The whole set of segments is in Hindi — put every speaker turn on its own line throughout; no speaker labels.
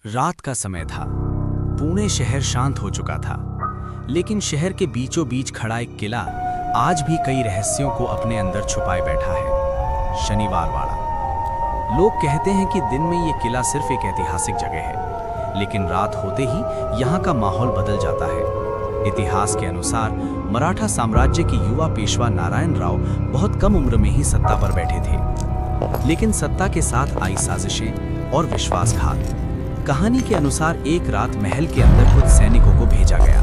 रात का समय था। पुणे शहर शांत हो चुका था, लेकिन शहर के बीचों बीच खड़ा एक किला आज भी कई रहस्यों को अपने अंदर छुपाए बैठा है। शनिवार वाड़ा। लोग कहते हैं कि दिन में ये किला सिर्फ एक ऐतिहासिक जगह है, लेकिन रात होते ही यहाँ का माहौल बदल जाता है। इतिहास के अनुसार मराठा साम्राज्य के युवा पेशवा नारायण राव बहुत कम उम्र में ही सत्ता पर बैठे थे, लेकिन सत्ता के साथ आई साजिशें और विश्वासघात। कहानी के अनुसार एक रात महल के अंदर कुछ सैनिकों को भेजा गया।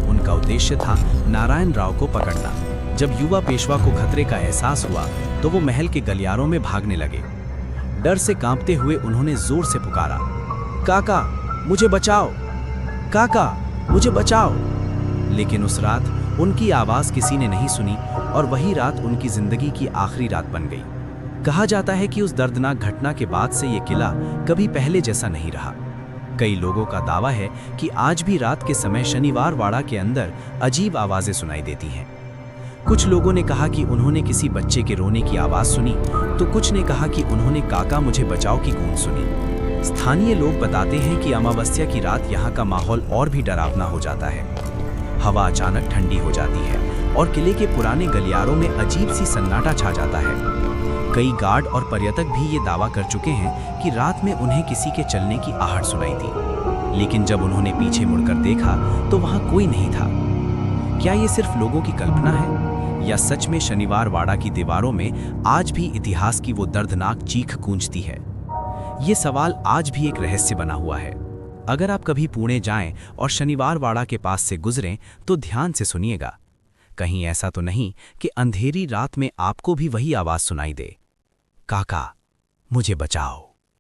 उनका उद्देश्य था नारायण राव को पकड़ना। जब युवा पेशवा को खतरे का एहसास हुआ तो वो महल के गलियारों में भागने लगे। डर से कांपते हुए उन्होंने जोर से पुकारा, काका मुझे बचाओ, काका मुझे बचाओ। लेकिन उस रात उनकी आवाज किसी ने नहीं सुनी और वही रात उनकी जिंदगी की आखिरी रात बन गई। कहा जाता है कि उस दर्दनाक घटना के बाद से ये किला कभी पहले जैसा नहीं रहा। कई लोगों का दावा है कि आज भी रात के समय शनिवार वाड़ा के अंदर अजीब आवाजें सुनाई देती हैं। कुछ लोगों ने कहा कि उन्होंने किसी बच्चे के रोने की आवाज सुनी, तो कुछ ने कहा कि उन्होंने काका मुझे बचाओ की गूंज सुनी। स्थानीय लोग बताते हैं कि अमावस्या की रात यहाँ का माहौल और भी डरावना हो जाता है। हवा अचानक ठंडी हो जाती है और किले के पुराने गलियारों में अजीब सी सन्नाटा छा जाता है। कई गार्ड और पर्यटक भी ये दावा कर चुके हैं कि रात में उन्हें किसी के चलने की आहट सुनाई थी, लेकिन जब उन्होंने पीछे मुड़कर देखा तो वहां कोई नहीं था। क्या ये सिर्फ लोगों की कल्पना है या सच में शनिवार वाड़ा की दीवारों में आज भी इतिहास की वो दर्दनाक चीख गूंजती है? ये सवाल आज भी एक रहस्य बना हुआ है। अगर आप कभी पुणे जाएं और शनिवार वाड़ा के पास से गुजरें तो ध्यान से सुनिएगा। कहीं ऐसा तो नहीं कि अंधेरी रात में आपको भी वही आवाज सुनाई दे, काका मुझे बचाओ।